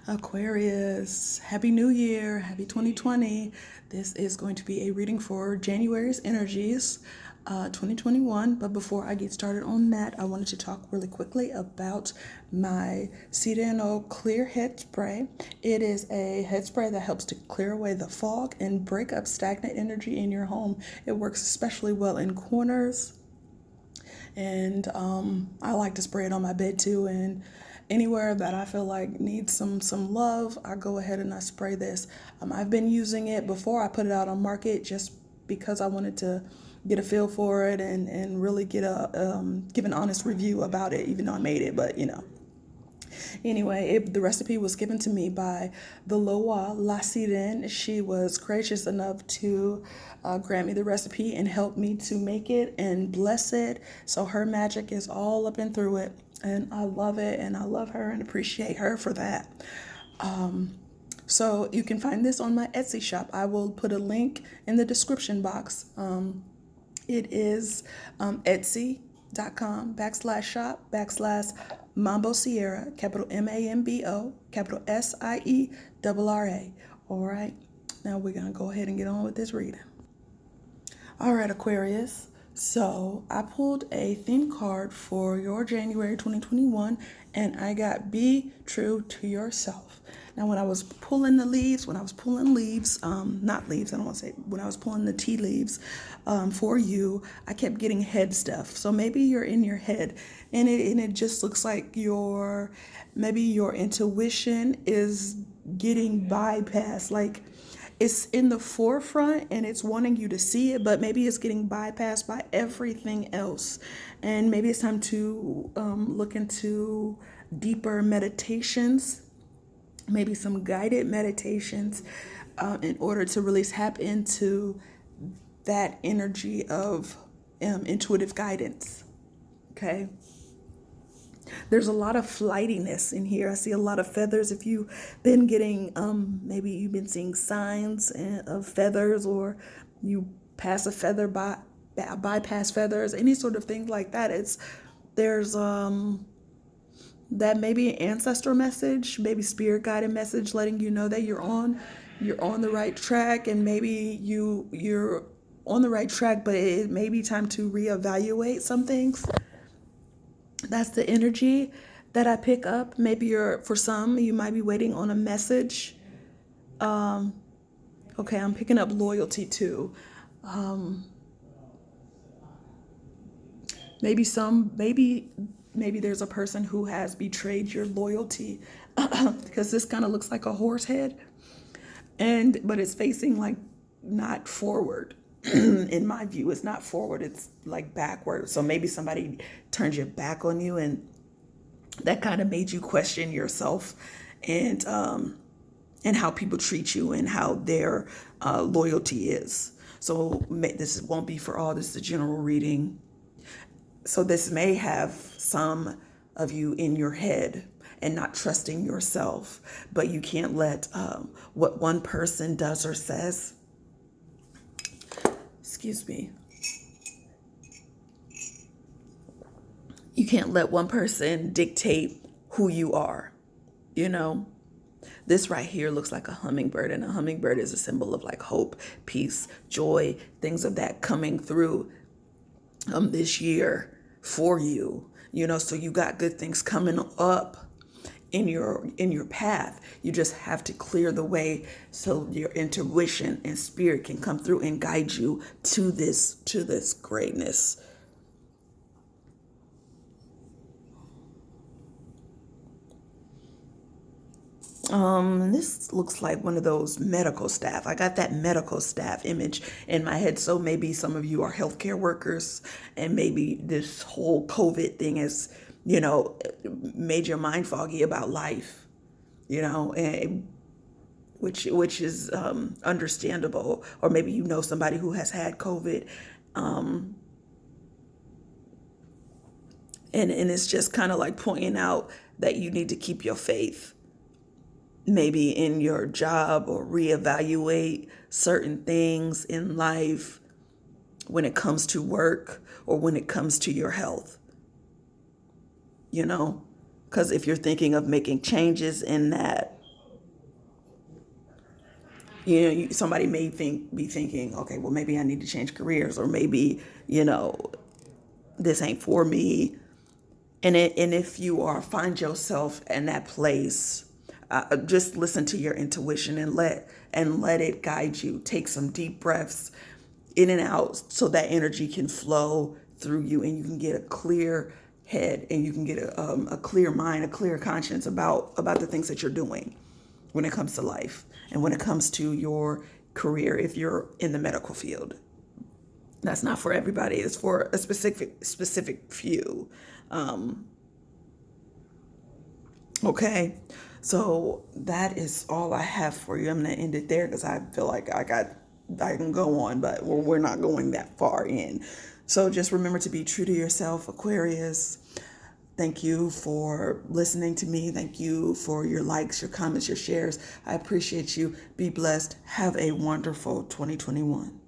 Aquarius, Happy New Year, Happy 2020. This is going to be a reading for January's energies, 2021. But before I get started on that, I wanted to talk really quickly about my CDNO Clear Head Spray. It is a head spray that helps to clear away the fog and break up stagnant energy in your home. It works especially well in corners, and I like to spray it on my bed too, and anywhere that I feel like needs some love, I go ahead and I spray this. I've been using it before I put it out on market just because I wanted to get a feel for it and really get a give an honest review about it, even though I made it, but Anyway, the recipe was given to me by the Loa Lasiren. She was gracious enough to grant me the recipe and help me to make it and bless it. So her magic is all up and through it. And I love it, and I love her and appreciate her for that. So you can find this on my Etsy shop. I will put a link in the description box. It is etsy.com/shop/ Mambo Sierra, capital MAMBO, capital SIERRA. All right, now we're going to go ahead and get on with this reading. All right, Aquarius. So I pulled a theme card for your January 2021, and I got Be True to Yourself. Now, when I was pulling leaves, not leaves, I don't want to say, when I was pulling the tea leaves for you, I kept getting head stuff. So maybe you're in your head, and it just looks like maybe your intuition is getting bypassed, like it's in the forefront and it's wanting you to see it, but maybe it's getting bypassed by everything else. And maybe it's time to look into deeper meditations, maybe some guided meditations in order to really tap into that energy of intuitive guidance. Okay. There's a lot of flightiness in here. I see a lot of feathers. If you've been getting, maybe you've been seeing signs of feathers, or you pass a feather bypass feathers, any sort of thing like that. There's that maybe an ancestor message, maybe spirit guided message, letting you know that you're on the right track, and maybe you're on the right track, but it may be time to reevaluate some things. That's the energy that I pick up. Maybe for some, you might be waiting on a message. Okay, I'm picking up loyalty too. Maybe there's a person who has betrayed your loyalty, because this kind of looks like a horse head, but it's facing like not forward. In my view, it's not forward, it's like backward. So maybe somebody turned your back on you, and that kind of made you question yourself and how people treat you and how their loyalty is. So this won't be for all. This is a general reading. So this may have some of you in your head and not trusting yourself, but you can't let what one person does or says, excuse me, you can't let one person dictate who you are. This right here looks like a hummingbird, and a hummingbird is a symbol of like hope, peace, joy, things of that coming through this year for you. So you got good things coming up in your path. You just have to clear the way so your intuition and spirit can come through and guide you to this greatness. This looks like one of those medical staff. I got that medical staff image in my head. So maybe some of you are healthcare workers, and maybe this whole COVID thing has, made your mind foggy about life, and which is understandable. Or maybe somebody who has had COVID, and it's just kind of like pointing out that you need to keep your faith, maybe in your job, or reevaluate certain things in life when it comes to work or when it comes to your health. Because if you're thinking of making changes in that Somebody may be thinking, okay, well, maybe I need to change careers, or maybe, this ain't for me. And if you find yourself in that place, just listen to your intuition and let it guide you. Take some deep breaths in and out so that energy can flow through you, and you can get a clear head, and you can get a clear mind, a clear conscience about the things that you're doing when it comes to life and when it comes to your career. If you're in the medical field, that's not for everybody. It's for a specific few. Okay, so that is all I have for you. I'm gonna end it there because I feel like I can go on, but we're not going that far in. So just remember to be true to yourself, Aquarius. Thank you for listening to me. Thank you for your likes, your comments, your shares. I appreciate you. Be blessed. Have a wonderful 2021.